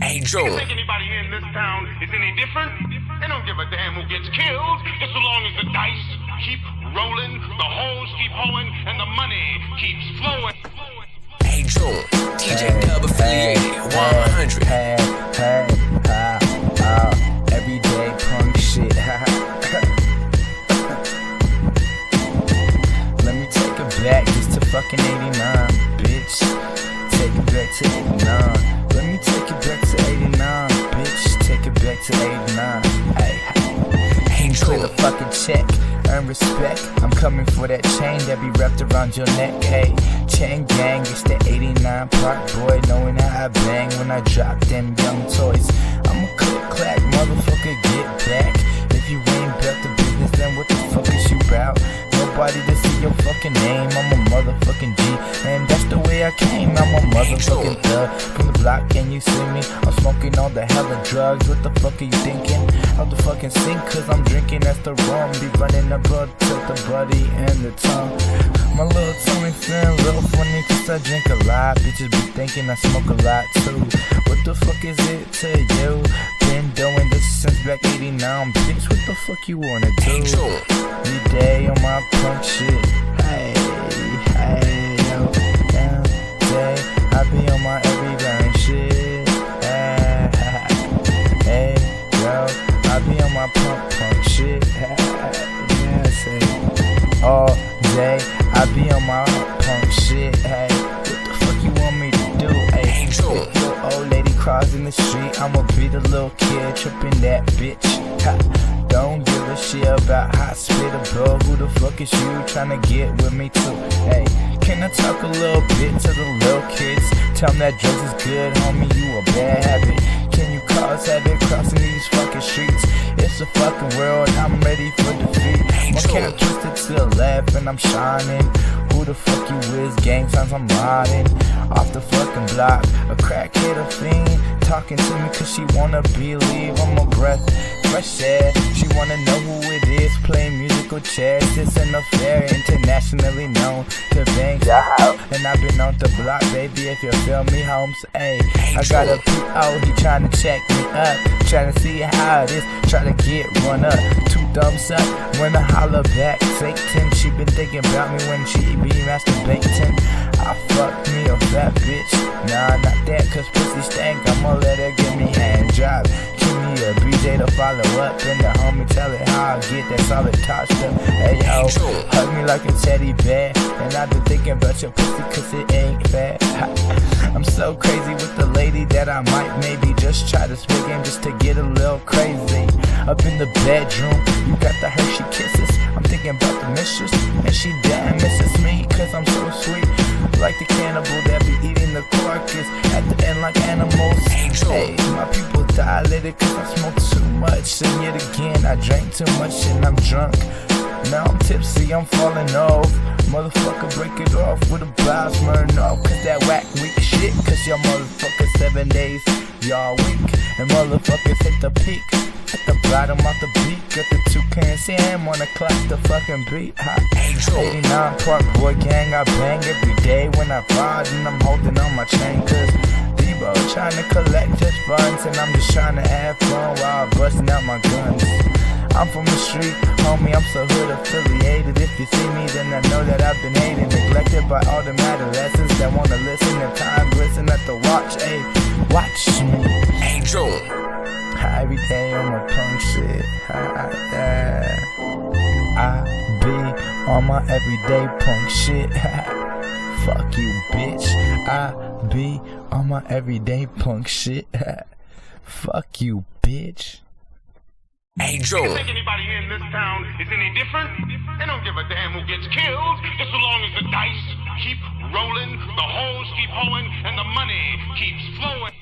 Angel. You think anybody here in this town is any different? They don't give a damn who gets killed, just so long as the dice keep rolling, the hoes keep hoeing, and the money keeps flowing. Angel, TJ Dub affiliated, 100. Everyday punk shit. Let me take it back just to fucking 89, bitch. Take it back to 89. Let me take it back to 89, bitch. Take it back to 89. Hey, Angel. clear the fucking check, earn respect. I'm coming for that chain that be wrapped around your neck. Hey, chain gang, it's the 89 Park Boy, knowing how I bang when I drop them young toys. I'm a click-clack motherfucker, get back. If you ain't about the business, then what the fuck is you bout? Nobody to see your fucking name. I'm a motherfucking G, and that's the way I came. I'm a motherfucking thug from the block. Can you see me? I'm smoking all the hella drugs. What the fuck are you thinking? Out the fucking sink, cause I'm drinking. That's the rum. Be running the blood to the buddy and the tongue. My little tummy feeling a little funny, cause I drink a lot. Bitches be thinking I smoke a lot too. What the fuck is it to you? Been doing this since back 89, bitch. What the fuck you wanna do? Angel. Every day on my punk shit. Hey, yo, every day I be on my everyday shit. Hey, yo, I be on my punk shit. Yeah, say all day I be on my punk shit. Hey, what the fuck you want me to do? Hey, if your old lady crossing the street, I'ma be the little kid tripping that bitch. Ha. Don't give a shit about how I spit a bro. Who the fuck is you tryna get with me too? Hey, can I talk a little bit to the little kids? Tell them that drugs is good, homie, you a bad habit. Can you cause habit crossing these fucking streets? It's a fucking world, I'm ready for defeat. My camera twisted to the left and I'm shining. Who the fuck you is? Gang signs I'm riding off the fucking block. A crackhead, a fiend, talking to me cause she wanna believe I'm a breath. Fresh air, she wanna know who it is. Playing musical chairs, it's an affair. Internationally known to bang. And I've been on the block, baby, if you feel me, Holmes. Ayy, I got a P.O., he tryna check me up, tryna see how it is, try to get run up. 2 thumbs up when I holler back. Satan, she been thinking about me when she be masturbating. I fucked me a fat bitch. Nah, not that, cause pussy stank. I'ma let her give me hand job. Give me a BJ to follow up, and the homie tell it how I get that solid touch up. Hey yo, hug me like a teddy bear, and I've been thinking about your pussy cause it ain't fair. I'm so crazy with the lady that I might maybe just try to spit game just to get a little crazy. Up in the bedroom, you got the Hershey kisses. I'm thinking about the mistress, and she damn misses me cause I'm so sweet. Like the cannibal that be eating the carcass at the end like animals. Hey, my people dilated cause I smoke too much, and yet again I drank too much and I'm drunk. Now I'm tipsy, I'm falling off. Motherfucker, break it off with a blouse, Smirnoff. Cause that whack weak shit, cause y'all motherfuckers 7 days, y'all weak. And motherfuckers hit the peak at the bottom of the beat. Got the 2 Sam on the clock, the fucking beat. Ha. 89 Park Boy gang, I bang every day when I ride, and I'm holding on my chain cause Debo trying to collect his funds, and I'm just trying to have fun while busting out my guns. I'm from the street, homie, I'm so hood affiliated. If you see me, then I know that I've been hated, neglected by all the adolescents that wanna listen. If time glisten at the watch, ayy, watch me. Angel. Every day on my punk shit. I be on my everyday punk shit. Fuck you, bitch. I be on my everyday punk shit. Fuck you, bitch. Angel. You think anybody here in this town is any different? They don't give a damn who gets killed, just so long as the dice keep rolling, the hoes keep hoeing, and the money keeps flowing.